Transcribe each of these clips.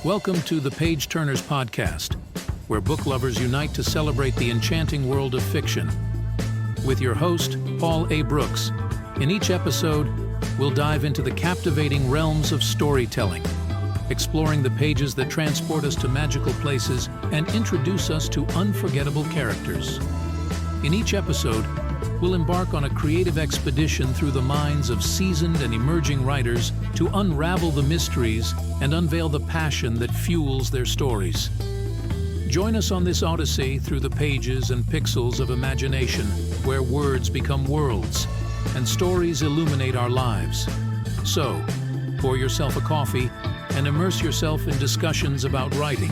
Welcome to the Page Turnerz podcast, where book lovers unite to celebrate the enchanting world of fiction. With your host, Paul A. Brooks. In each episode, we'll dive into the captivating realms of storytelling, exploring the pages that transport us to magical places and introduce us to unforgettable characters. In each episode, we'll embark on a creative expedition through the minds of seasoned and emerging writers to unravel the mysteries and unveil the passion that fuels their stories. Join us on this odyssey through the pages and pixels of imagination, where words become worlds and stories illuminate our lives. So, pour yourself a coffee and immerse yourself in discussions about writing,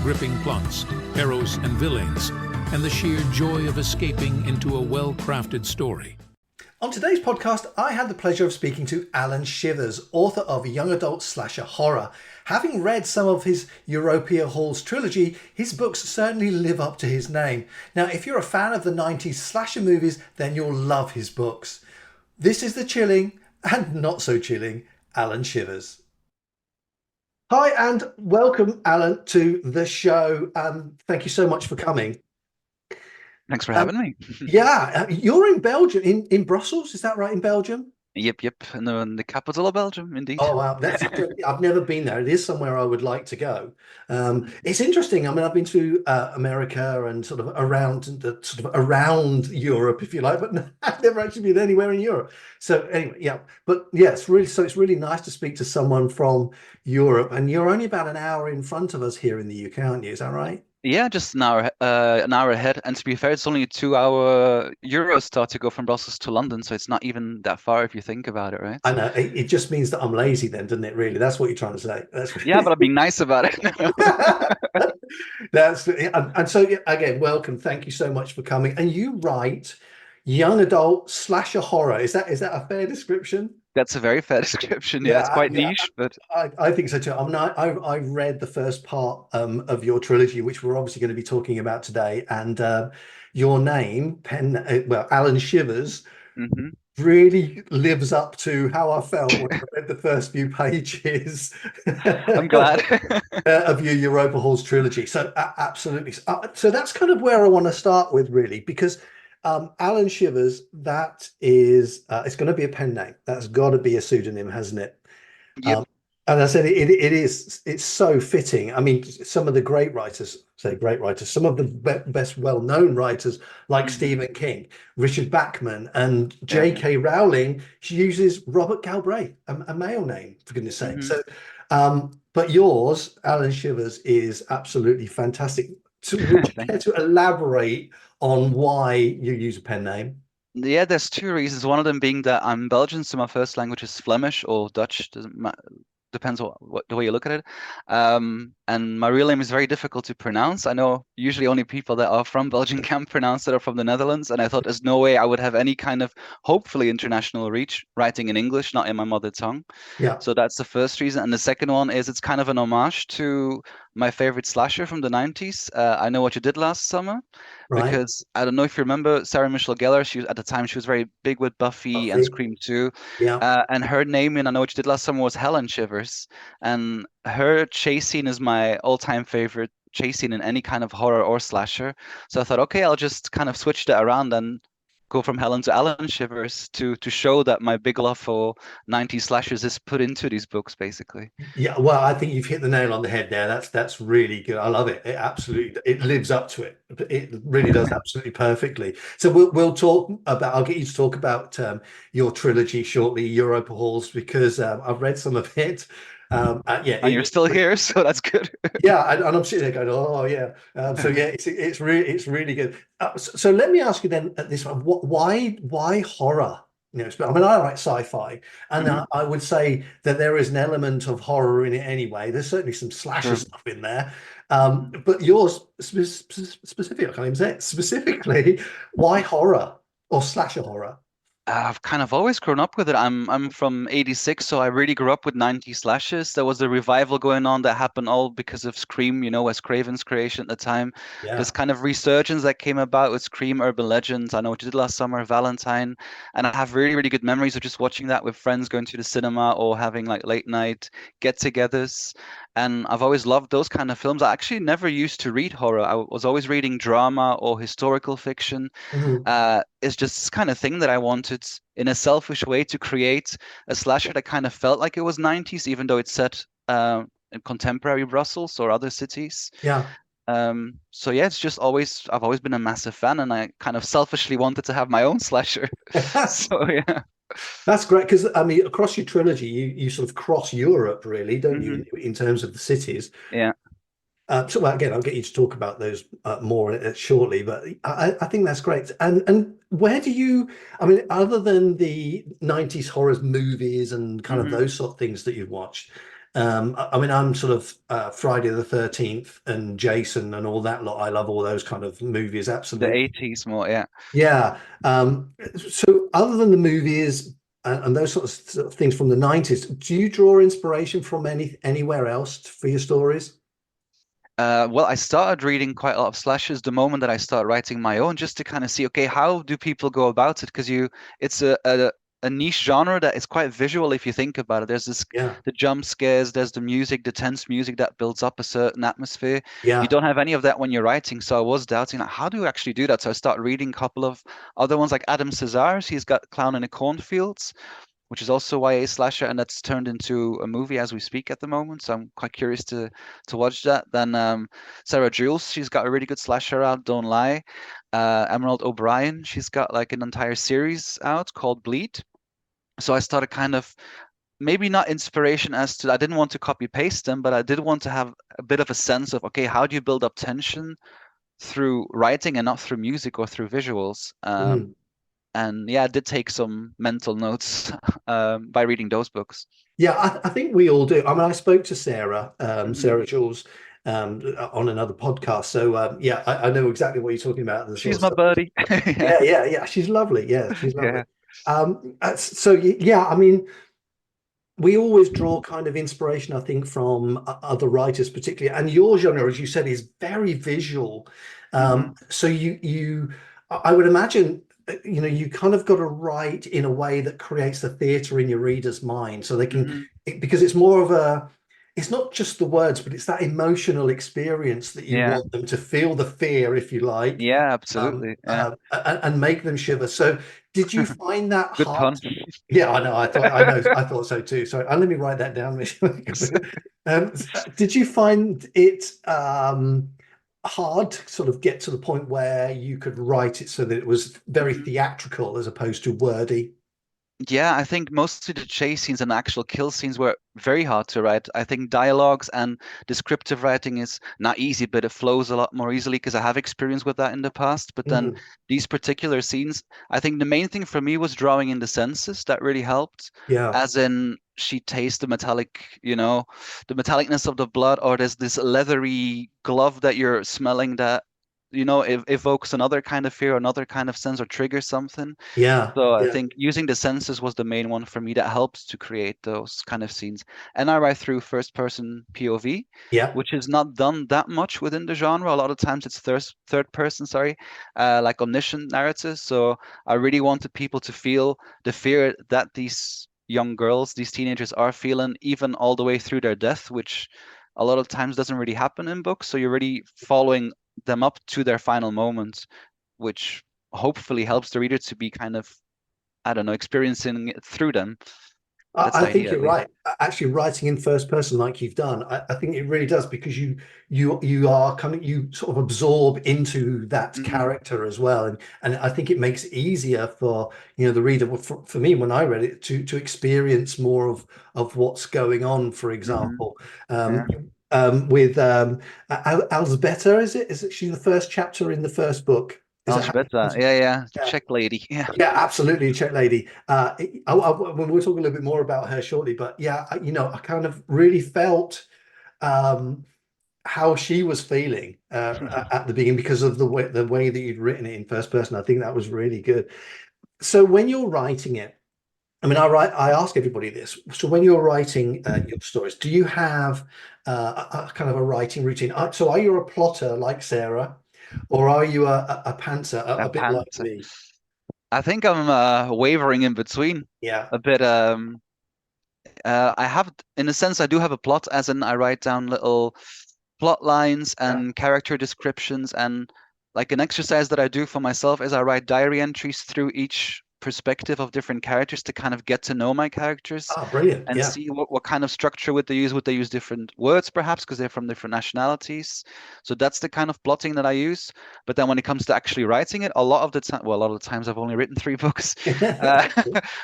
gripping plots, heroes and villains, and the sheer joy of escaping into a well-crafted story. On today's podcast, I had the pleasure of speaking to Alan Shivers, author of young adult slasher horror. Having read some of his Europea Halls trilogy, his books certainly live up to his name. Now, if you're a fan of the 90s slasher movies, then you'll love his books. This is the chilling and not so chilling Alan Shivers. Hi, and welcome, Alan, to the show. Thank you so much for coming. Thanks for having me. You're in Belgium, in Brussels, is that right, in Belgium? Yep, in the capital of Belgium, indeed. Oh, wow, I've never been there. It is somewhere I would like to go. It's interesting. I mean, I've been to America and sort of around Europe, if you like, but I've never actually been anywhere in Europe. So anyway, yeah, but yeah, it's really nice to speak to someone from Europe. And you're only about an hour in front of us here in the UK, aren't you? Is that right? Yeah, just an hour ahead. And to be fair, it's only a 2-hour Eurostar to go from Brussels to London, so it's not even that far if you think about it, right? I know. It just means that I'm lazy then, doesn't it, really? That's what you're trying to say. Yeah, but I'm being nice about it. And so, again, welcome. Thank you so much for coming. And you write young adult slasher horror. Is that a fair description? That's a very fair description. Yeah, it's quite niche, but I think so too. I mean, I read the first part of your trilogy, which we're obviously going to be talking about today, and your name, Alan Shivers, really lives up to how I felt when I read the first few pages. I'm glad. Of your Europa Halls trilogy. So absolutely. So that's kind of where I want to start with, really, because Alan Shivers, that is, it's going to be a pen name. That's got to be a pseudonym, hasn't it? Yep. And I said it's so fitting. I mean, some of the great writers, some of the best well-known writers like Stephen King, Richard Bachman, and J.K. Rowling, she uses Robert Galbraith, a male name, for goodness sake. So, but yours, Alan Shivers, is absolutely fantastic. So would you care to elaborate on why you use a pen name? Yeah, there's two reasons. One of them being that I'm Belgian, so my first language is Flemish or Dutch. Depends what the way you look at it. And my real name is very difficult to pronounce. I know usually only people that are from Belgium can pronounce that are from the Netherlands. And I thought there's no way I would have any kind of hopefully international reach writing in English, not in my mother tongue. Yeah. So that's the first reason. And the second one is it's kind of an homage to my favorite slasher from the 90s. I Know What You Did Last Summer. Right. Because I don't know if you remember Sarah Michelle Gellar. At the time she was very big with Buffy and Scream 2. Yeah. And her name in I Know What You Did Last Summer was Alan Shivers. And her chase scene is my all-time favorite chase scene in any kind of horror or slasher. So I thought, okay, I'll just kind of switch that around and go from Helen to Alan Shivers to show that my big love for 90s slashers is put into these books, basically. Yeah, well, I think you've hit the nail on the head there. That's really good. I love it. It lives up to it. It really does absolutely perfectly. So we'll talk about. I'll get you to talk about your trilogy shortly, Europa Halls, because I've read some of it. And you're still here, so that's good. Yeah, and I'm sitting there going, oh yeah. So yeah, it's really good. So let me ask you then at this one, why horror? You know, I mean, I write sci-fi, and I would say that there is an element of horror in it anyway. There's certainly some slasher stuff in there, but yours specifically, I can't even say it, specifically, why horror or slasher horror? I've kind of always grown up with it. I'm from '86, so I really grew up with '90s slashes. There was a revival going on that happened all because of Scream, Wes Craven's creation at the time. This Yeah. kind of resurgence that came about with Scream, Urban Legends. I know what you did last summer, Valentine, and I have really, really good memories of just watching that with friends, going to the cinema or having like late night get-togethers. And I've always loved those kind of films. I actually never used to read horror. I was always reading drama or historical fiction. Mhm. It's just this kind of thing that I wanted in a selfish way to create a slasher that kind of felt like it was 90s, even though it's set in contemporary Brussels or other cities. Yeah. So yeah, it's just I've always been a massive fan, and I kind of selfishly wanted to have my own slasher. So yeah. That's great because I mean, across your trilogy, you sort of cross Europe, really, don't you, Hmm. in terms of the cities? Yeah. So well, again, I'll get you to talk about those more shortly, but I think that's great. And where do you, I mean, other than the 90s horror movies and kind of Hmm. those sort of things that you've watched, I mean, I'm sort of Friday the 13th and Jason and all that lot. I love all those kind of movies, The absolutely. '80s more, yeah. Yeah. So other than the movies and those sort of things from the 90s, do you draw inspiration from anywhere else for your stories? Well, I started reading quite a lot of slashes the moment that I started writing my own, just to kind of see, okay, how do people go about it? Because it's a niche genre that is quite visual if you think about it. There's Yeah. the jump scares, there's the music, the tense music that builds up a certain atmosphere. You Yeah. don't have any of that when you're writing. So I was doubting, like, how do you actually do that? So I started reading a couple of other ones, like Adam Cesar's. He's got Clown in the Cornfields, which is also YA slasher, and that's turned into a movie as we speak at the moment. So I'm quite curious to watch that. Then Sarah Jules, she's got a really good slasher out, Don't Lie. Emerald O'Brien, she's got like an entire series out called Bleed. So I started kind of maybe not inspiration as to I didn't want to copy paste them, but I did want to have a bit of a sense of, okay, how do you build up tension through writing and not through music or through visuals? Mm. And yeah, I did take some mental notes by reading those books. Yeah, I think we all do. I mean, I spoke to Sarah, Hmm. Sarah Jules, on another podcast. So yeah, I know exactly what you're talking about. The sort She's of my stuff. buddy. Yeah. Yeah. She's lovely. Yeah, she's lovely. Yeah. So yeah, I mean, we always draw kind of inspiration, I think, from other writers, particularly. And your genre, as you said, is very visual. Hmm. So I would imagine, you kind of got to write in a way that creates the theatre in your reader's mind, so they can, Hmm. because it's more of a, it's not just the words, but it's that emotional experience that you Yeah. want them to feel the fear, if you like, Yeah, absolutely. Yeah. and make them shiver. So, did you find that Good hard? pun. Yeah, I know. I thought so too. So let me write that down. Um, did you find it hard to sort of get to the point where you could write it so that it was very Mhm. theatrical as opposed to wordy? Yeah, I think mostly the chase scenes and actual kill scenes were very hard to write. I think dialogues and descriptive writing is not easy, but it flows a lot more easily because I have experience with that in the past. But then Mhm. these particular scenes, I think the main thing for me was drawing in the senses that really helped. Yeah, As in, she tastes the metallic, the metallicness of the blood, or there's this leathery glove that you're smelling that, evokes another kind of fear, another kind of sense, or triggers something. yeah, So I yeah, think using the senses was the main one for me that helps to create those kind of scenes. And I write through first person POV, yeah. which is not done that much within the genre. A lot of times it's third person, sorry, like omniscient narratives. So I really wanted people to feel the fear that these young girls, these teenagers are feeling, even all the way through their death, which a lot of times doesn't really happen in books. So you're really following them up to their final moment, which hopefully helps the reader to be kind of, I don't know, experiencing it through them. That's I the think idea, at you're least. right. Actually, writing in first person like you've done, I think it really does because you are kind of, you sort of absorb into that Hmm. character as well, and I think it makes it easier for the reader. Well, for me, when I read it, to experience more of what's going on. For Hmm. example, Yeah. um, with Alzbeta, is it? She's the first chapter in the first book. Is it? Algebeta. Yeah, yeah. Czech lady. Yeah. Yeah, absolutely, Czech lady. When we'll talk a little bit more about her shortly, but yeah, I kind of really felt um, how she was feeling at the beginning because of the way that you'd written it in first person. I think that was really good. So when you're writing it, I mean, I ask everybody this. So when you're writing your stories, do you have a kind of a writing routine? So are you a plotter like Sarah, or are you a pantser, A a bit like pant. me? I think I'm wavering in between Yeah, a bit. I have, in a sense, I do have a plot, as in I write down little plot lines yeah. and character descriptions, and like an exercise that I do for myself is I write diary entries through each perspective of different characters to kind of get to know my characters Ah, brilliant. and Yeah. see what kind of structure would they use. Would they use different words perhaps because they're from different nationalities? So that's the kind of plotting that I use. But then when it comes to actually writing it, a lot of the time, well, a lot of the times I've only written 3 books. Uh,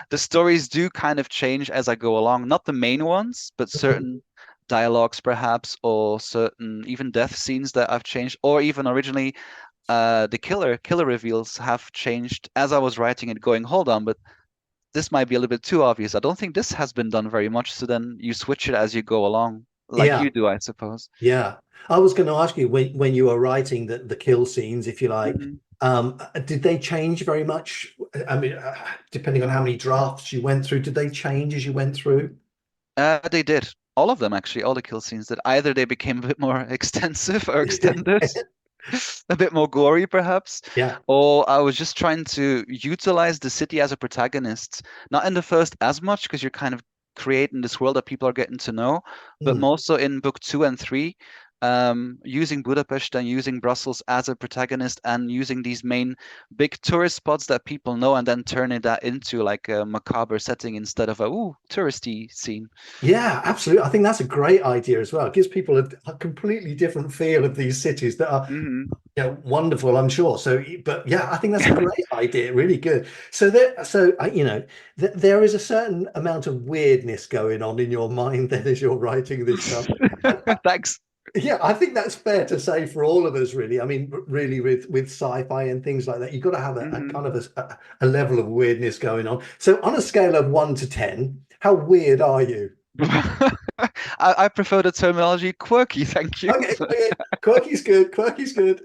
the stories do kind of change as I go along. Not the main ones, but certain dialogues perhaps, or certain even death scenes that I've changed, or even originally the killer reveals have changed as I was writing it, going, hold on, but this might be a little bit too obvious. I don't think this has been done very much. So then you switch it as you go along, like Yeah, you do, I suppose. yeah. I was going to ask you when you were writing the kill scenes, if you like, Hmm. did they change very much? I mean, depending on how many drafts you went through, did they change as you went through? They did. All of them, actually, all the kill scenes that either they became a bit more extensive or extended, a bit more gory, perhaps, Yeah. or I was just trying to utilize the city as a protagonist, not in the first as much because you're kind of creating this world that people are getting to know, but Mm. more so in book 2 and 3, using Budapest and using Brussels as a protagonist and using these main big tourist spots that people know and then turning that into like a macabre setting instead of a ooh touristy scene. Yeah, absolutely. I think that's a great idea as well. It gives people a completely different feel of these cities that are, Hmm. you know, wonderful, I'm sure. So, but yeah, I think that's a great idea. Really good. So there, so you know, th there is a certain amount of weirdness going on in your mind then as you're writing this stuff. And Thanks. yeah, I think that's fair to say for all of us, really. I mean, really, with sci-fi and things like that, you've got to have a Hmm. kind of a level of weirdness going on. So, on a scale of 1 to 10, how weird are you? I prefer the terminology quirky, thank you. Okay, okay. Quirky's good. Quirky's good.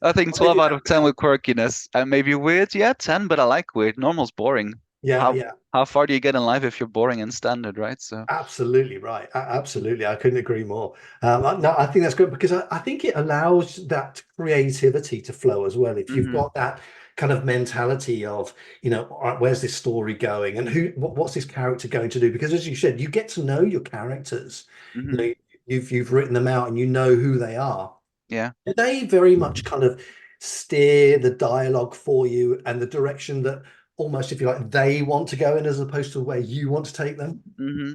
I think I 12 think out of 10 with quirkiness. And maybe weird, yeah, 10, but I like weird. Normal's boring. yeah, How yeah. how far do you get in life if you're boring and standard, right? So, Absolutely right. Absolutely. I couldn't agree more. No, I think that's good because I think it allows that creativity to flow as well. If you've hmm got that kind of mentality of, you know, all right, where's this story going and what's this character going to do? Because as you said, you get to know your characters. You hmm know, you've written them out and you know who they are. yeah. They very much kind of steer the dialogue for you and the direction that almost, if you like, they want to go in as opposed to where you want to take them. hmm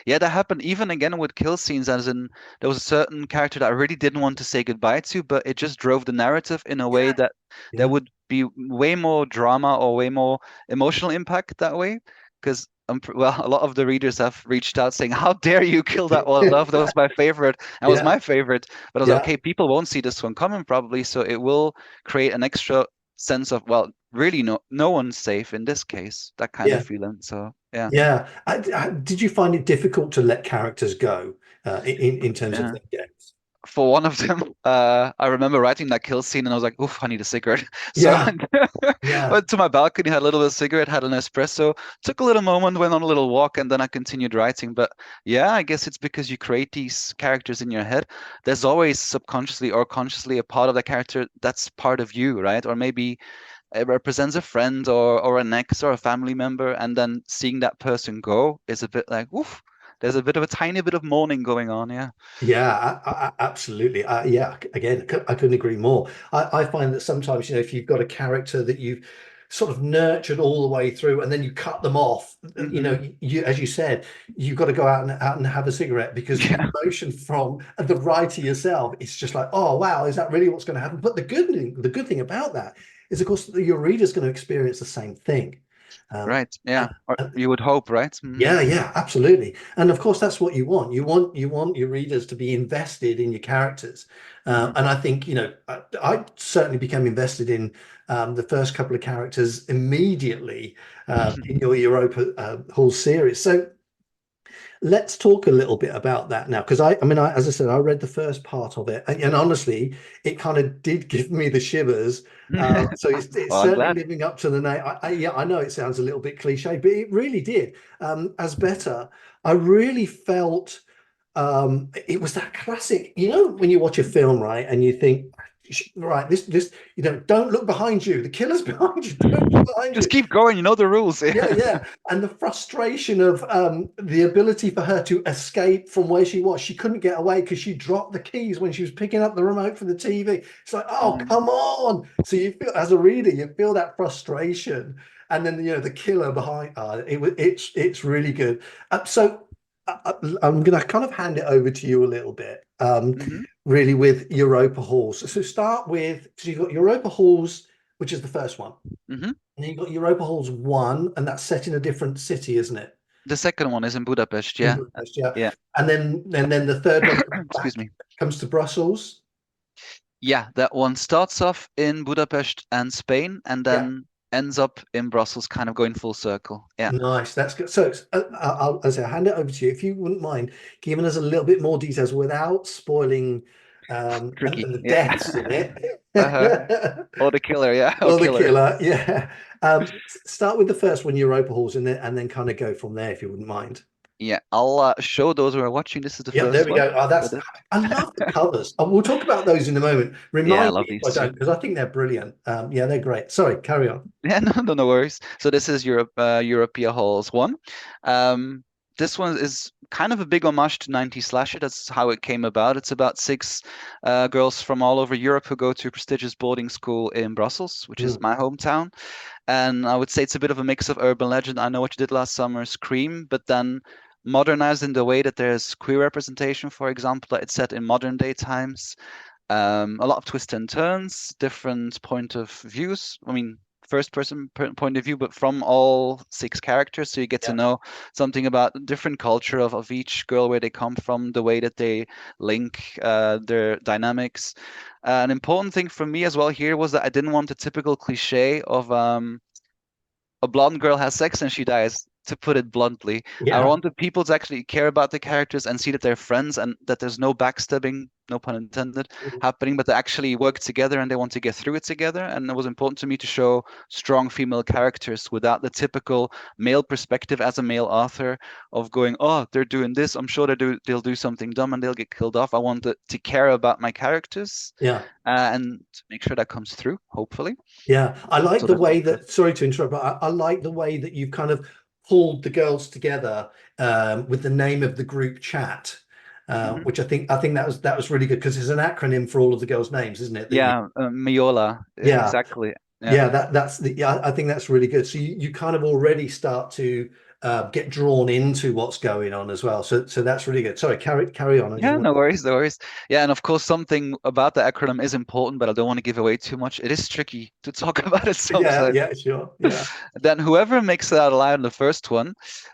Yeah, that happened even again with kill scenes, as in there was a certain character that I really didn't want to say goodbye to, but it just drove the narrative in a way Yeah, that there yeah. would be way more drama or way more emotional impact that way. Because well, a lot of the readers have reached out saying, "How dare you kill that one off? That was my favorite. That was Yeah, my favorite." But I was like, yeah, okay, people won't see this one coming probably, so it will create an extra sense of, well, really no one's safe in this case, that kind of yeah, feeling. So yeah. yeah. Did you find it difficult to let characters go in terms of Yeah. their deaths? For one of them, I remember writing that kill scene and I was like, oof, I need a cigarette. So Yeah, I yeah, went to my balcony, had a little bit of cigarette, had an espresso, took a little moment, went on a little walk, and then I continued writing. But yeah, I guess it's because you create these characters in your head. There's always subconsciously or consciously a part of that character that's part of you, right? Or maybe it represents a friend or an ex or a family member, and then seeing that person go is a bit like, oof, there's a bit of a tiny bit of mourning going on, yeah. yeah. Absolutely. Yeah. Again, I couldn't agree more. I find that sometimes, you know, if you've got a character that you've sort of nurtured all the way through, and then you cut them off, you Hmm. know, you, as you said, you've got to go out and have a cigarette because the Yeah. emotion from the writer yourself, it's just like, oh wow, is that really what's going to happen? But the good thing about that is, of course, your reader's going to experience the same thing. Um, Right. Yeah. and, Or you would hope, right? Hmm. yeah, yeah, absolutely. And of course, that's what you want. You want your readers to be invested in your characters. Hmm. And I think, you know, I certainly became invested in the first couple of characters immediately in your Europa Hall series. So let's talk a little bit about that now, because I mean, as I said, I read the first part of it, and honestly, it kind of did give me the shivers. So it's Well, I'm certainly glad. living up to the name. Yeah, I know it sounds a little bit cliche, but it really did. As better, I really felt it was that classic, when you watch a film, right, and you think, right, this, don't look behind you. The killer's behind you. Don't look behind Just you. keep going. You know the rules. Yeah, yeah. And the frustration of the ability for her to escape from where she was. She couldn't get away because she dropped the keys when she was picking up the remote for the TV. It's like, oh, Mm, come on. So you feel, as a reader, you feel that frustration. And then, the killer behind, it's really good. I'm going to kind of hand it over to you a little bit, mhm, really, with Europa Halls. So start with, so you've got Europa Halls, which is the first one. mhm. And then you've got Europa Halls 1, and that's set in a different city, isn't it? The second one is in Budapest. In Yeah. Budapest, yeah. Yeah. And then the third one Excuse me. comes to Brussels. Yeah, that one starts off in Budapest and Spain and Yeah, then ends up in Brussels, kind of going full circle. Yeah. nice. That's good. So I'll hand it over to you if you wouldn't mind giving us a little bit more details without spoiling and Tricky. the Yeah. deaths in it. Uh-huh. Or the killer. Yeah. Or Or the killer. killer, yeah. Start with the first one, Europa Halls, and then kind of go from there if you wouldn't mind. Yeah. I'll show those who are watching. This is the Yeah, there first we one. go. Oh, So that's this. I love the covers. We'll talk about those in a moment. Yeah, I Remind me love if these I two. don't, because I think they're brilliant. Yeah, they're great. Sorry, carry on. Yeah, no worries. So this is Europea Halls 1. Um, this one is kind of a big homage to 90s slasher. That's how it came about. It's about six girls from all over Europe who go to a prestigious boarding school in Brussels, which is Mm, my hometown. And I would say it's a bit of a mix of urban legend. I Know What You Did Last Summer, Scream, but then modernized in the way that there's queer representation, for example, that it's set in modern day times. A lot of twists and turns, different point of views. I mean, first person point of view, but from all six characters. So you get to yeah, know something about the different culture of each girl, where they come from, the way that they link their dynamics. An important thing for me as well here was that I didn't want the typical cliche of a blonde girl has sex and she dies, to put it bluntly. I yeah, wanted people to actually care about the characters and see that they're friends and that there's no backstabbing, no pun intended, mm, happening, but they actually work together and they want to get through it together. And it was important to me to show strong female characters without the typical male perspective as a male author of going, oh, they're doing this. I'm sure they'll do something dumb and they'll get killed off. I wanted to care about my characters yeah, and to make sure that comes through, hopefully. yeah. I like So the that's way that. Sorry to interrupt, but I like the way that you've kind of pulled the girls together with the name of the group chat. Mhm. Which I think that was really good because there's an acronym for all of the girls' names, isn't it? Yeah, Miola, Yeah, exactly. Yeah. yeah, I think that's really good. So you kind of already start to get drawn into what's going on as well. So that's really good. Sorry, carry on. I just Yeah, want. no worries, no worries. Yeah, and of course, something about the acronym is important, but I don't want to give away too much. It is tricky to talk about it Yeah, sometimes. yeah, sure, yeah. Then whoever makes it out alive in the first one,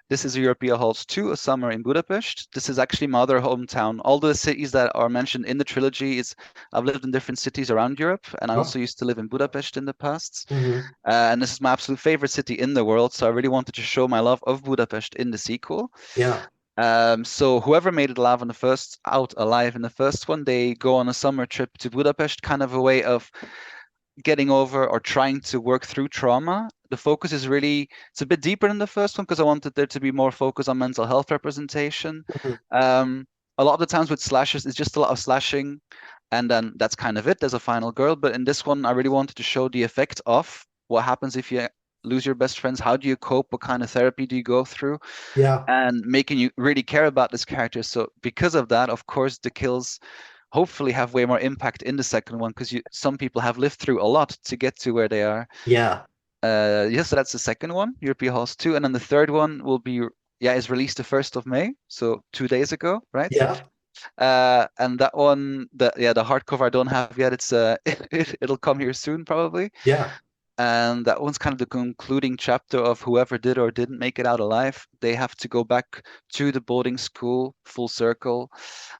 this is Europea Halls 2, A Summer in Budapest. This is actually my other hometown. All the cities that are mentioned in the trilogy is I've lived in different cities around Europe, and I Oh, also used to live in Budapest in the past. hmm. And this is my absolute favorite city in the world, so I really wanted to show my love of Budapest in the sequel. Yeah, So whoever made it alive in the first one, they go on a summer trip to Budapest, kind of a way of getting over or trying to work through trauma. The focus is really, it's a bit deeper than the first one because I wanted there to be more focus on mental health representation. mhm, A lot of the times with slashers, it's just a lot of slashing, and then that's kind of it. There's a final girl, but in this one, I really wanted to show the effect of what happens if you lose your best friends. How do you cope? What kind of therapy do you go through? yeah, And making you really care about this character. So because of that, of course, the kills hopefully have way more impact in the second one because some people have lived through a lot to get to where they are. yeah, Yes, so that's the second one, European Halls 2, and then the third one will be is released the 1st of May, so 2 days ago, right? yeah, And that one, the hardcover I don't have yet. It's it'll come here soon probably. yeah, And that one's kind of the concluding chapter of whoever did or didn't make it out alive. They have to go back to the boarding school, full circle.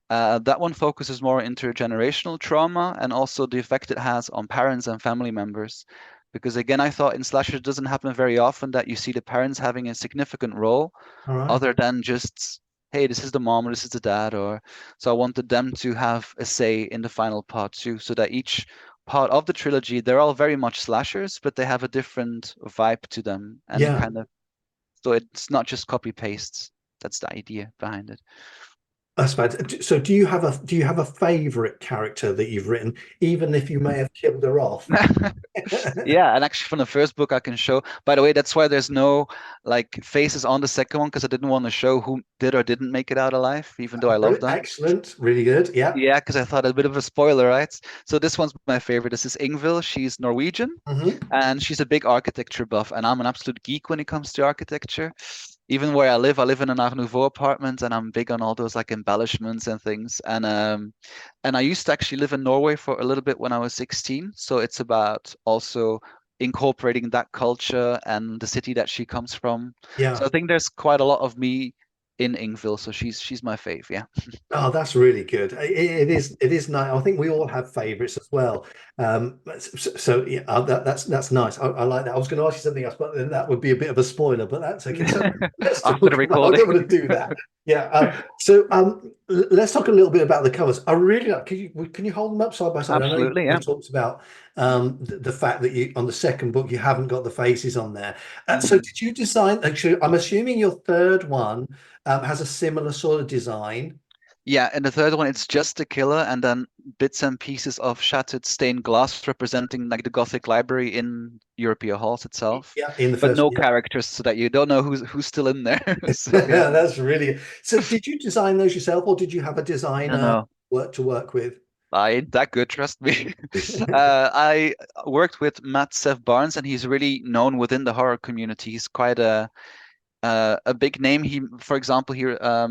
That one focuses more intergenerational trauma and also the effect it has on parents and family members. Because again, I thought in slashers it doesn't happen very often that you see the parents having a significant role all right. other than just hey, this is the mom or this is the dad, or so I wanted them to have a say in the final part too, so that each part of the trilogy, they're all very much slashers, but they have a different vibe to them, and it Yeah. kind of so it's not just copy pastes. That's the idea behind it. That's bad. So do you have a favorite character that you've written, even if you may have killed her off? Yeah, and actually from the first book I can show. By the way, that's why there's no like faces on the second one because I didn't want to show who did or didn't make it out alive, even though I love Brilliant. them. Excellent. Really good. Yeah. Yeah, because I thought a bit of a spoiler, right? So this one's my favorite. This is Ingvild. She's Norwegian Hmm. and she's a big architecture buff, and I'm an absolute geek when it comes to architecture. Even where I live in an Art Nouveau apartment, and I'm big on all those like embellishments and things. And I used to actually live in Norway for a little bit when I was 16. So it's about also incorporating that culture and the city that she comes from. So Yeah. I think there's quite a lot of me in Ingvild. So she's my fave, yeah. Oh, that's really good. It is nice. I think we all have favorites as well. So yeah, that's nice. I like that. I was going to ask you something else, but then that would be a bit of a spoiler. But that's okay. So let's After talk the about. I don't recording. want to do that. Yeah. Let's talk a little bit about the covers. I really like. Can you hold them up side by side? I know Absolutely, you yeah. talked about the fact that you on the second book you haven't got the faces on there. So Mhm. did you design? Actually, I'm assuming your third one has a similar sort of design. Yeah, and the third one, it's just the killer, and then bits and pieces of shattered stained glass representing like the Gothic library in Europea Halls itself, Yeah, in the but first. no Yeah, characters, so that you don't know who's still in there. So yeah, that's really. So, did you design those yourself, or did you have a no, designer no, work with? I ain't that good, trust me. I worked with Matt Seth Barnes, and he's really known within the horror community. He's quite a big name. He, for example, he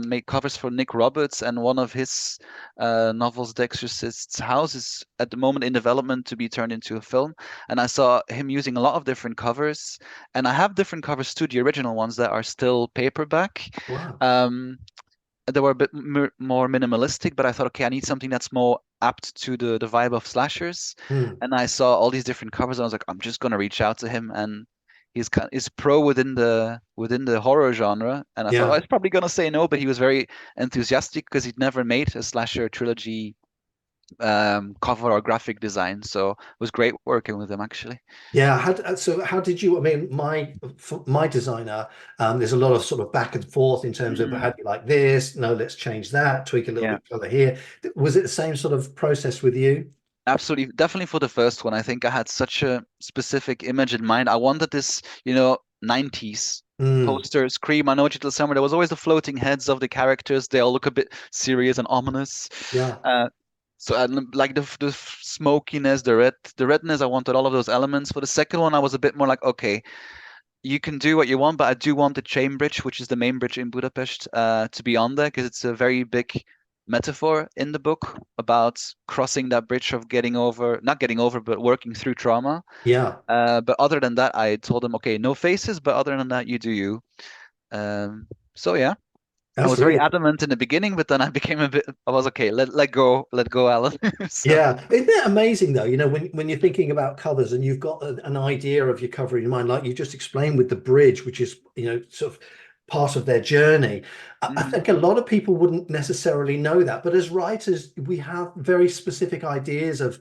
made covers for Nick Roberts, and one of his novels, The Exorcist's House, is at the moment in development to be turned into a film. And I saw him using a lot of different covers, and I have different covers too, the original ones that are still paperback. Wow. Um, they were a bit more minimalistic, but I thought, okay, I need something that's more apt to the vibe of slashers. Hmm. And I saw all these different covers, and I was like, I'm just gonna reach out to him, and he's pro within the horror genre. And I thought, oh, Yeah. he's probably gonna say no, but he was very enthusiastic because he'd never made a slasher trilogy cover or graphic design, so it was great working with him actually. Yeah. So, how did you? I mean, for my designer, there's a lot of sort of back and forth in terms of how Mm, do you like this? No, let's change that. Tweak a little yeah. bit further here. Was it the same sort of process with you? Absolutely, definitely for the first one. I think I had such a specific image in mind. I wanted this, 90s Hmm. poster scream. I know it's Little Summer. There was always the floating heads of the characters. They all look a bit serious and ominous. Yeah. Uh, so like the smokiness, the redness. I wanted all of those elements. For the second one, I was a bit more like, okay, you can do what you want, but I do want the chain bridge, which is the main bridge in Budapest, to be on there because it's a very big metaphor in the book about crossing that bridge of not getting over, but working through trauma. Yeah. But other than that, I told them, okay, no faces, but other than that, you do you. So yeah, I That's was very really. adamant in the beginning, but then I was okay, let go, Alan. So Yeah, isn't that amazing though? When you're thinking about covers and you've got an idea of your cover in your mind, like you just explained with the bridge, which is sort of part of their journey. I mhm, think a lot of people wouldn't necessarily know that, but as writers, we have very specific ideas of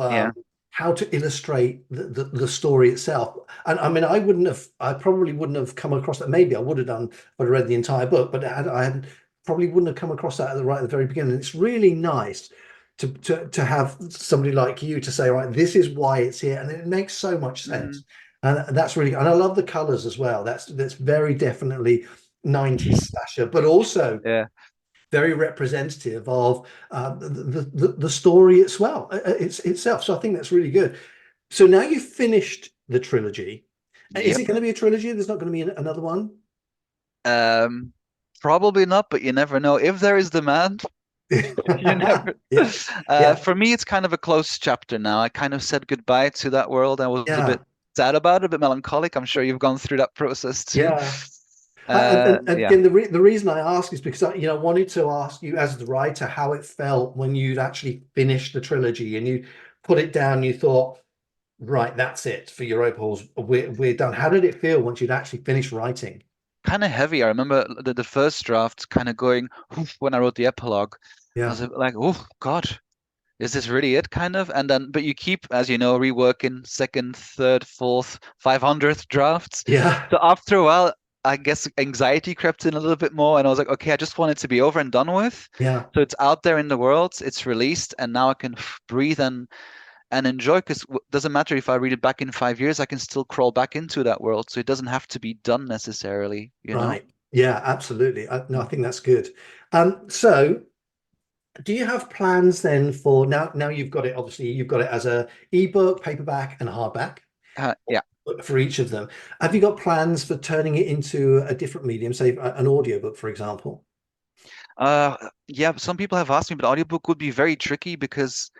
yeah. how to illustrate the story itself. And I mean, I probably wouldn't have come across that. Maybe I would have done, but I read the entire book, but I had probably wouldn't have come across that right at the very beginning. It's really nice to have somebody like you to say, right, this is why it's here, and it makes so much Mhm, sense. And that's really, and I love the colors as well. That's very definitely 90s slasher, but also yeah. very representative of the story as well, it's itself. So I think that's really good. So now you've finished the trilogy. Is Yep. it going to be a trilogy? There's not going to be another one? Um, Probably not, but you never know. If there is demand, you never. Yeah, yeah, For me, it's kind of a close chapter now. I kind of said goodbye to that world. I was a yeah, bit sad about it, a bit melancholic. I'm sure you've gone through that process too. yeah. And Yeah. again, the reason I ask is because I wanted to ask you as the writer how it felt when you'd actually finished the trilogy and you put it down. You thought, right, that's it for Europa Halls. We're done. How did it feel once you'd actually finished writing? kind of heavy. I remember the first draft kind of going "Oof," when I wrote the epilogue. I Yeah. was like, oh God, is this really it? Kind of. And then, but you keep, as you know, reworking second, third, fourth, 500th drafts. Yeah. So after a while, I guess anxiety crept in a little bit more, and I was like, okay, I just want it to be over and done with. Yeah. So it's out there in the world, it's released, and now I can breathe and enjoy, because it doesn't matter if I read it back in 5 years, I can still crawl back into that world. So it doesn't have to be done necessarily, you know? Right. Yeah, absolutely. No, I Mm. think that's good. So do you have plans then for now you've got it, obviously you've got it as a ebook, paperback and hardback Yeah. for each of them. Have you got plans for turning it into a different medium, say an audiobook, for example? Yeah, some people have asked me, but audiobook would be very tricky because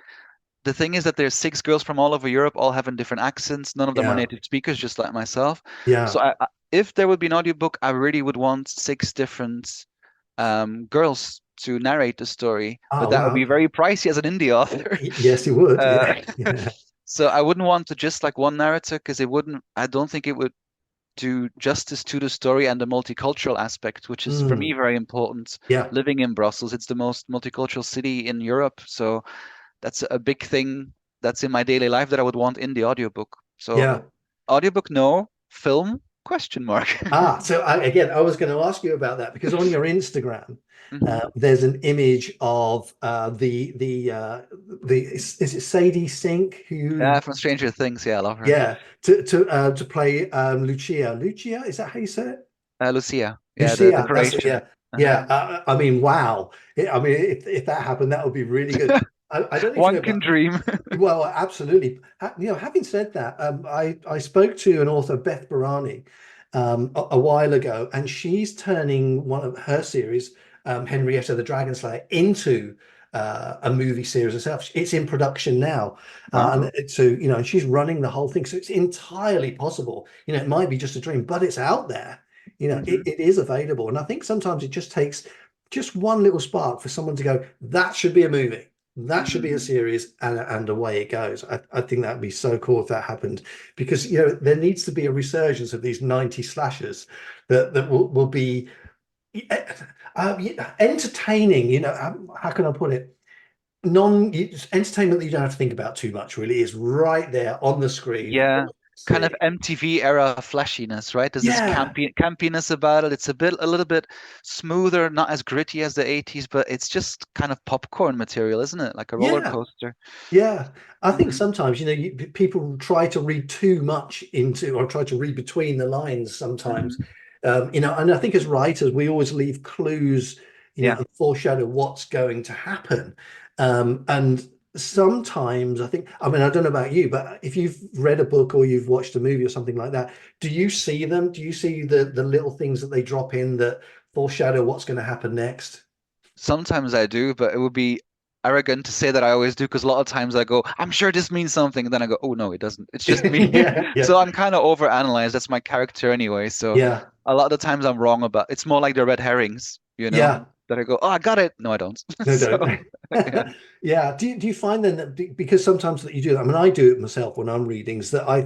the thing is that there's six girls from all over Europe, all having different accents. None of them are Yeah. native speakers, just like myself. So Yeah. if there would be an audiobook, I really would want six different girls to narrate the story, but Oh, that would wow. be Okay. very pricey as an indie author. Yes, you would. Uh, Yeah. Yeah. so I wouldn't want to just like one narrator because it wouldn't, I don't think it would do justice to the story and the multicultural aspect, which is for me Mm. very important. Yeah. Living in Brussels, it's the most multicultural city in Europe. So that's a big thing that's in my daily life that I would want in the audiobook. So Yeah. audiobook, no. Film, question mark. So again, I was going to ask you about that because on your Instagram, hmm there's an image of the is it Sadie Sink who Yeah, from Stranger Things. Yeah, I love her. yeah to play Lucia. Lucia, is that how you say it? Lucia. Yeah, the Lucia, that's it. Croatian. Yeah, Uh-huh. yeah. I mean, wow. I mean, if that happened, that would be really good. I don't know if you One know, can but dream. well, absolutely. Having said that, I spoke to an author, Beth Barani, a while ago, and she's turning one of her series, Henrietta the Dragon Slayer, into a movie series herself. It's in production now, Wow. so and she's running the whole thing. So it's entirely possible. It might be just a dream, but it's out there. hmm It is available, and I think sometimes it just takes just one little spark for someone to go, that should be a movie. That should be a hmm series, and away it goes. I think that'd be so cool if that happened, because there needs to be a resurgence of these 90 slashers that will be entertaining. How can I put it? Entertainment that you don't have to think about too much. Really, is right there on the screen. Yeah, kind of MTV era flashiness, right? There's this Yeah, campiness about it. It's a little bit smoother, not as gritty as the 80s, but it's just kind of popcorn material, isn't it? Like a roller yeah. coaster. Yeah, I think hmm sometimes, people try to read too much into or try to read between the lines sometimes. hmm And I think as writers, we always leave clues, Yeah. and foreshadow what's going to happen. And sometimes I mean, I don't know about you, but if you've read a book or you've watched a movie or something like that, do you see them? Do you see the little things that they drop in that foreshadow what's going to happen next? Sometimes I do, but it would be arrogant to say that I always do because a lot of times I go, I'm sure this means something, and then I go, oh no, it doesn't. It's just me. Yeah, yeah, So I'm kind of overanalyzed. That's my character anyway. So yeah. a lot of the times I'm wrong about it's more like the red herrings, Yeah, that I go, oh, I got it. No, I don't. no, don't. So yeah. Yeah. Do you find then that because sometimes that you do that, I mean, I do it myself when I'm reading, is that I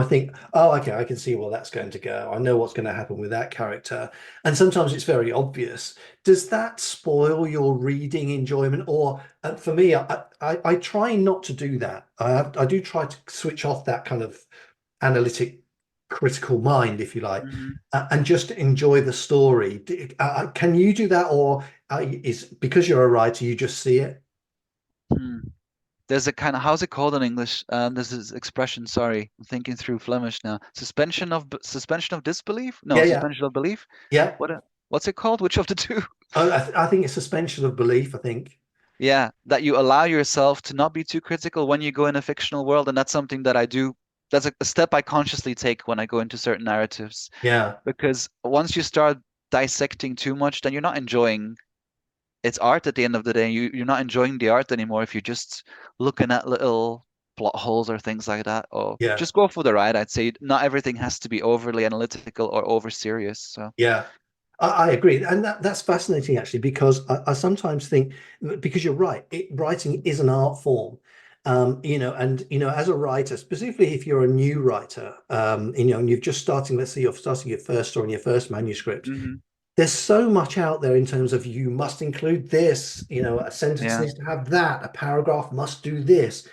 think, oh, okay, I can see where that's going to go. I know what's going to happen with that character. And sometimes it's very obvious. Does that spoil your reading enjoyment? Or for me, I try not to do that. I do try to switch off that kind of analytic, critical mind, if you like, Mhm. and just enjoy the story. Can you do that, or is because you're a writer, you just see it? Hmm. There's a kind of how's it called in English? There's this expression. Sorry, I'm thinking through Flemish now. Suspension of disbelief? No, Yeah, yeah, suspension of belief. yeah. What's it called? Which of the two? I think it's suspension of belief. I think. Yeah, that you allow yourself to not be too critical when you go in a fictional world, and that's something that I do. That's a step I consciously take when I go into certain narratives, Yeah, because once you start dissecting too much, then you're not enjoying it's art at the end of the day. You're not enjoying the art anymore if you're just looking at little plot holes or things like that. Or yeah, just go for the ride. I'd say not everything has to be overly analytical or over serious. So yeah. I agree, and that's fascinating actually, because I sometimes think, because you're right, writing is an art form, And as a writer, specifically if you're a new writer, and you've just starting, let's say you're starting your first story and your first manuscript, Hmm. there's so much out there in terms of you must include this, a sentence Yeah. needs to have that, a paragraph must do this.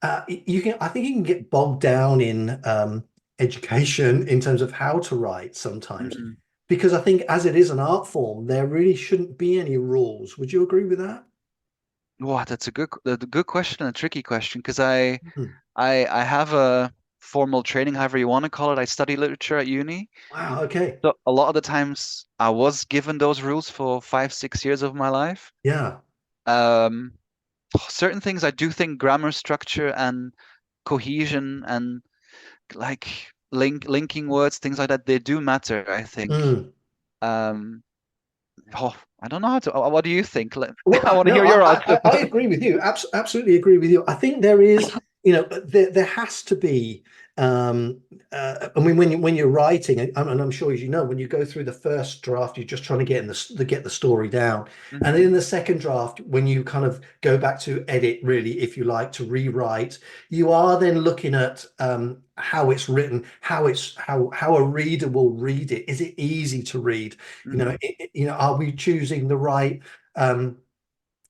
I think you can get bogged down in education in terms of how to write sometimes, Hmm. because I think as it is an art form, there really shouldn't be any rules. Would you agree with that? Wow, that's a good question and a tricky question because Hmm. I have a formal training, however you want to call it. I study literature at uni. Wow. Okay. So a lot of the times I was given those rules for 5, 6 years of my life. Yeah. Um, Certain things I do think grammar structure and cohesion and like linking words, things like that, they do matter, I think. Mm. Um, I don't know how to. What do you think? Well, I want to no, hear your answer. I agree with you. Absolutely agree with you. I think there is, there has to be. I mean, when you're writing, and I'm sure as you know, when you go through the first draft, you're just trying to get the story down, and then Hmm. in the second draft, when you kind of go back to edit, really, if you like, to rewrite, you are then looking at how it's written, how a reader will read it. Is it easy to read? Hmm. Are we choosing the right um,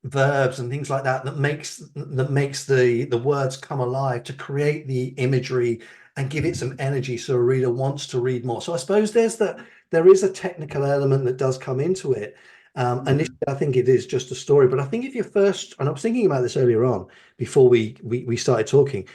verbs and things like that that makes the words come alive to create the imagery and give it some energy so a reader wants to read more. So I suppose there is a technical element that does come into it. Initially, Hmm. I think it is just a story, but I think if you're first, and I was thinking about this earlier on before we started talking,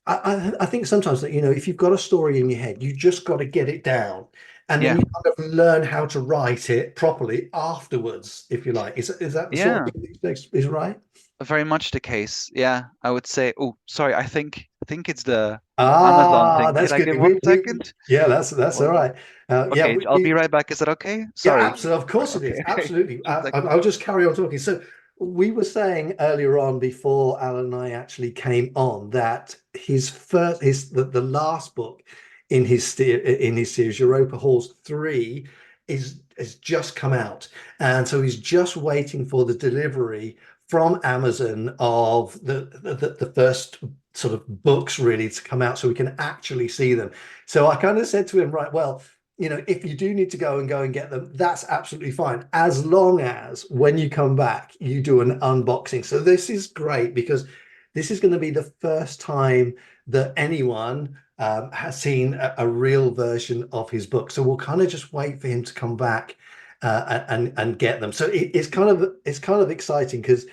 I think sometimes that, if you've got a story in your head, you just got to get it down. And then Yeah, you kind of learn how to write it properly afterwards, if you like. Is that the sort of yeah, thing that is right? very much the case. Yeah, I would say. Oh, sorry. I think it's the Amazon Ah, thing. Can that's I good. get 1 second? Yeah, that's all right. Yeah, Okay, I'll be right back. Is that okay? yeah, Sorry. absolutely. Of course it Okay, is. okay. Absolutely. 1 second. I'll just carry on talking. So we were saying earlier on before Alan and I actually came on that the last book in his series, Europa Halls 3, has just come out. And so he's just waiting for the delivery from Amazon of the first sort of books really to come out so we can actually see them. So I kind of said to him, right, well, if you do need to go and get them, that's absolutely fine. As long as when you come back, you do an unboxing. So this is great because this is going to be the first time that anyone has seen a real version of his book. So we'll kind of just wait for him to come back and get them. So it's kind of exciting because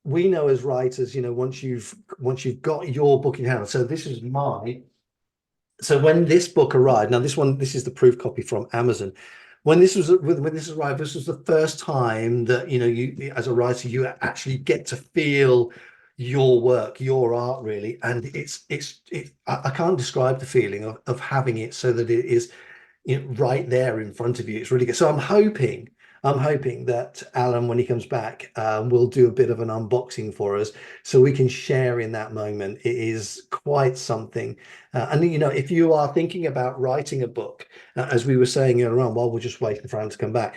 we know as writers, once you've got your book in hand. So this is mine. So when this book arrived, now this is the proof copy from Amazon. When this arrived, this was the first time that you as a writer you actually get to feel your work, your art really, and I can't describe the feeling of having it so that it is right there in front of you. It's really good. So I'm hoping that Alan, when he comes back, will do a bit of an unboxing for us so we can share in that moment. It is quite something. And if you are thinking about writing a book, as we were saying earlier on, while we're just waiting for Alan to come back,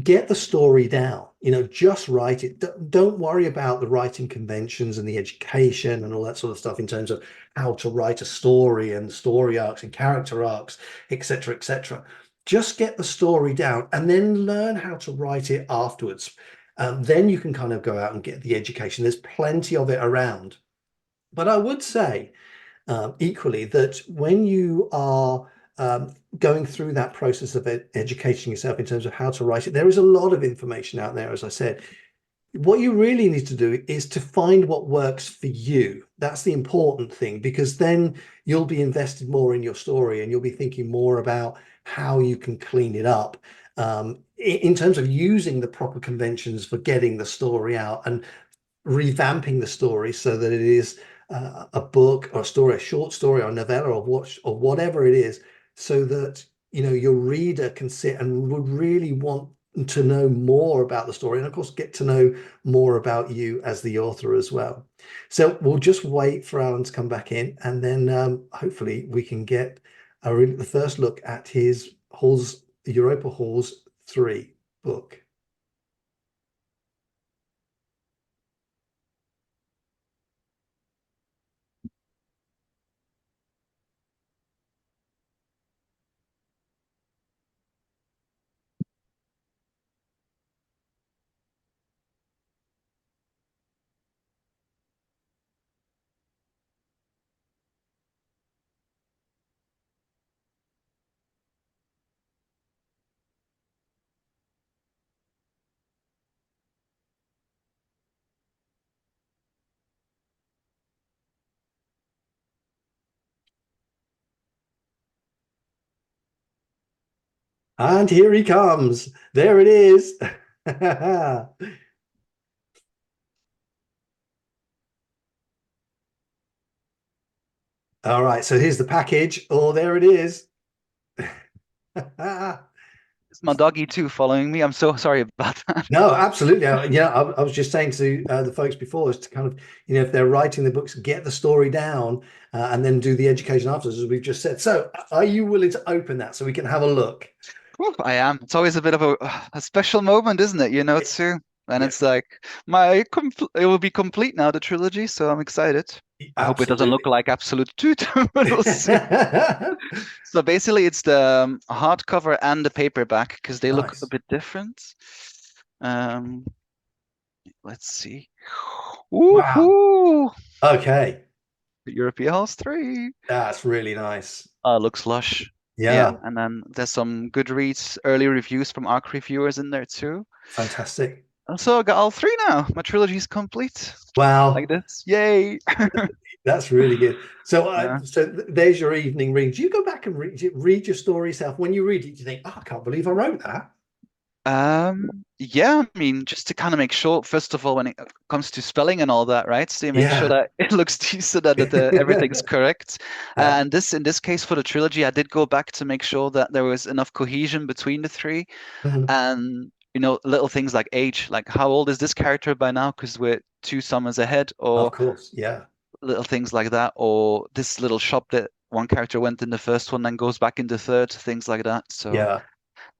get the story down. Just write it. Don't worry about the writing conventions and the education and all that sort of stuff in terms of how to write a story and story arcs and character arcs, etc., etc. Just get the story down and then learn how to write it afterwards. Then you can kind of go out and get the education. There's plenty of it around. But I would say equally that when you are going through that process of educating yourself in terms of how to write it, there is a lot of information out there, as I said. What you really need to do is to find what works for you. That's the important thing, because then you'll be invested more in your story and you'll be thinking more about how you can clean it up in terms of using the proper conventions for getting the story out and revamping the story so that it is a book or a story, a short story or a novella or whatever it is, so that your reader can sit and would really want to know more about the story and of course get to know more about you as the author as well. So we'll just wait for Alan to come back in and then hopefully we can get the first look at his Europa Halls 3 book. And here he comes. There it is. All right, so here's the package. Oh, there it is. It's my doggy too following me. I'm so sorry about that. No, absolutely. Yeah, I was just saying to the folks before is to kind of, if they're writing the books, get the story down and then do the education afterwards, as we've just said. So, are you willing to open that so we can have a look? Ooh, I am. It's always a bit of a special moment, isn't it? Too. And Yeah, it's like it will be complete now, the trilogy. So I'm excited. I hope it doesn't look absolutely. like Absolute Truth, but we'll see. So basically, it's the hardcover and the paperback because they look a Nice. bit different. Um, let's see. Wow. Woohoo! Okay. Europea Halls 3. That's really nice. Looks lush. Yeah, Yeah, and then there's some Goodreads early reviews from ARC reviewers in there too. fantastic. And so I got all three now. My trilogy's complete. Like Wow, this. Yay! that's really good. So, Yeah. there's your evening read. Do you go back and read your story yourself? When you read it, do you think, "Oh, I can't believe I wrote that"? Yeah, I mean, just to kind of make sure, first of all, when it comes to spelling and all that, right? So you make sure Yeah. that it looks decent and that everything's correct. Yeah. And in this case, for the trilogy, I did go back to make sure that there was enough cohesion between the three, Mhm. and little things like age, like how old is this character by now? Because we're two summers ahead, Of or course. Yeah. little things like that, or this little shop that one character went in the first one, then goes back in the third, things like that. So. Yeah.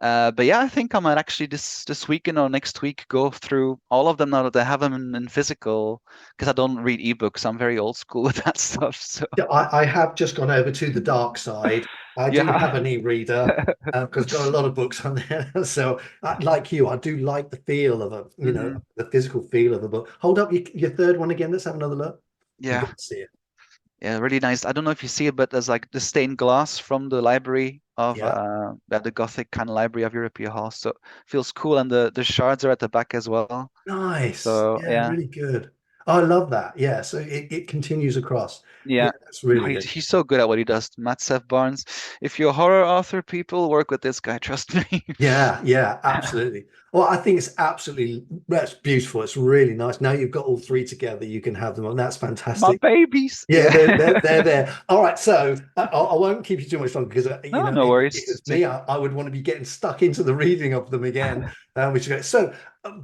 But yeah, I think I might actually this weekend or next week go through all of them now that I have them in physical, because I don't read ebooks. I'm very old school with that stuff. So Yeah, I have just gone over to the dark side. I do yeah. have an e-reader because I've got a lot of books on there. So, like you, I do like the feel of Hmm. the physical feel of a book. Hold up your third one again. Let's have another look. You Yeah. got to see it. Yeah, really nice. I don't know if you see it, but there's like the stained glass from the library of Yeah. the Gothic kind of library of Europea Halls. So it feels cool, and the shards are at the back as well. Nice. So Yeah, yeah. really good. Oh, I love that. Yeah. So it continues across. Yeah, Yeah, that's no, really good. he's so good at what he does. Matt Seth Barnes. If you're a horror author, people work with this guy. Trust me. Yeah, yeah, absolutely. Well, I think it's absolutely that's beautiful. It's really nice. Now you've got all three together, you can have them on. That's My fantastic. babies. Yeah, Yeah. they're there. All right, so I won't keep you too much longer because No, no if worries. it was me, I would want to be getting stuck into the reading of them again. Which is great. So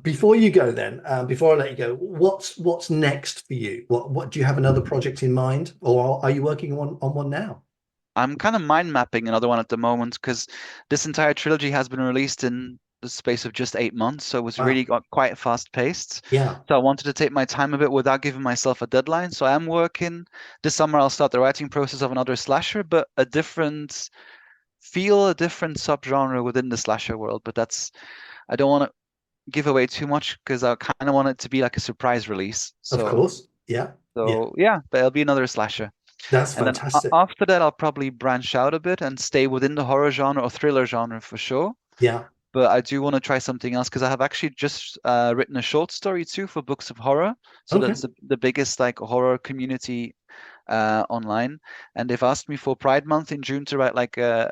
before you go, then before I let you go, what's next for you? What do you have another project in mind, or are you working on one now? I'm kind of mind mapping another one at the moment because this entire trilogy has been released in the space of just 8 months, so it was Wow. really got quite fast paced. Yeah. So I wanted to take my time a bit without giving myself a deadline. So I am working this summer. I'll start the writing process of another slasher, but a different feel, a different subgenre within the slasher world. But I don't want to give away too much because I kind of want it to be like a surprise release. Of So course. Yeah. Yeah. so yeah, but it'll be another slasher. That's And then fantastic. after that, I'll probably branch out a bit and stay within the horror genre or thriller genre for sure. Yeah. But I do want to try something else because I have actually just written a short story too for Books of Horror. So Okay. that's the biggest like horror community online. And they've asked me for Pride Month in June to write like a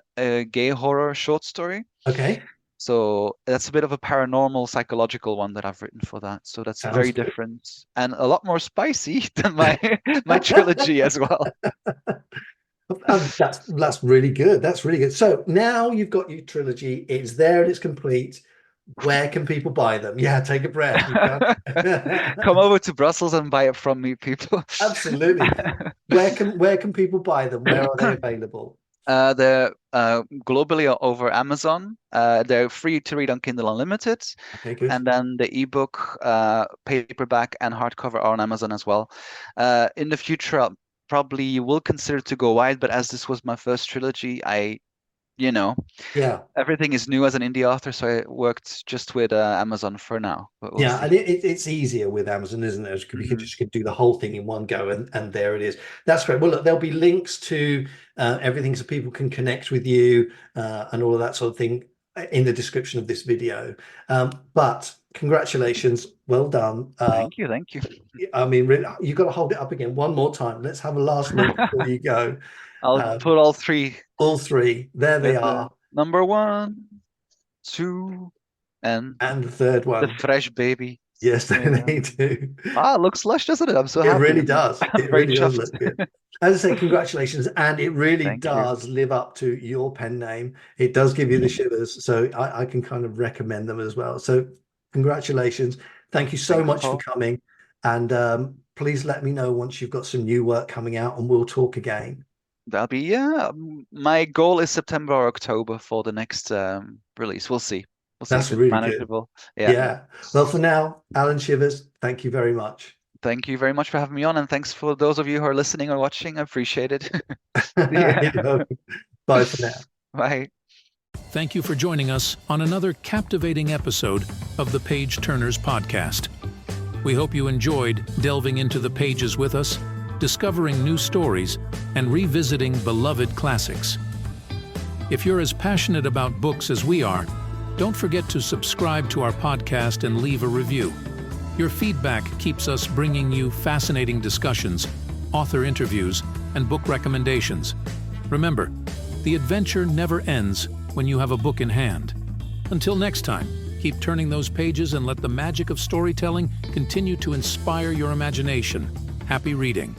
gay horror short story. Okay. So that's a bit of a paranormal psychological one that I've written for that. So that's Sounds very good. different and a lot more spicy than my my trilogy as well. That's really good. That's really good. So now you've got your trilogy. It's there and it's complete. Where can people buy them? Yeah, take a breath. You can. Come over to Brussels and buy it from me, people. Absolutely. Where can people buy them? Where are they available? They're globally over Amazon. They're free to read on Kindle Unlimited, Okay, good. and then the ebook, paperback, and hardcover are on Amazon as well. In the future, I'll probably will consider to go wide, but as this was my first trilogy, you know, Yeah. everything is new as an indie author, so I worked just with Amazon for now, but we'll Yeah, and see. it's easier with Amazon, isn't it? You can Hmm. just do the whole thing in one go, and there it is. That's great. Well, look, there'll be links to everything so people can connect with you and all of that sort of thing in the description of this video. But congratulations, well done. Thank you, thank you. I mean, really, you've got to hold it up again one more time. Let's have a last look before you go. I'll Uh, put all three. all three, there they There's the are. number one. 2, and And the third the one. fresh baby. Yes, Yeah. they do. It looks lush, doesn't it? I'm so It happy. really does. I'm It very really does chuffed. look good. As I say, congratulations. And it really Thank you. does live up to your pen name. It does give you the shivers. So I can kind of recommend them as well. So congratulations. Thank you so Thank you, much for Paul. coming. And please let me know once you've got some new work coming out and we'll talk again. That'll be, yeah. My goal is September or October for the next release. We'll see. We'll see That's if it's really good. manageable. Yeah. Yeah. Well, for now, Alan Shivers, thank you very much. Thank you very much for having me on, and thanks for those of you who are listening or watching. I appreciate it. You're Yeah. welcome. Bye for now. Bye. Thank you for joining us on another captivating episode of the Page Turnerz podcast. We hope you enjoyed delving into the pages with us, discovering new stories, and revisiting beloved classics. If you're as passionate about books as we are, don't forget to subscribe to our podcast and leave a review. Your feedback keeps us bringing you fascinating discussions, author interviews, and book recommendations. Remember, the adventure never ends when you have a book in hand. Until next time, keep turning those pages and let the magic of storytelling continue to inspire your imagination. Happy reading.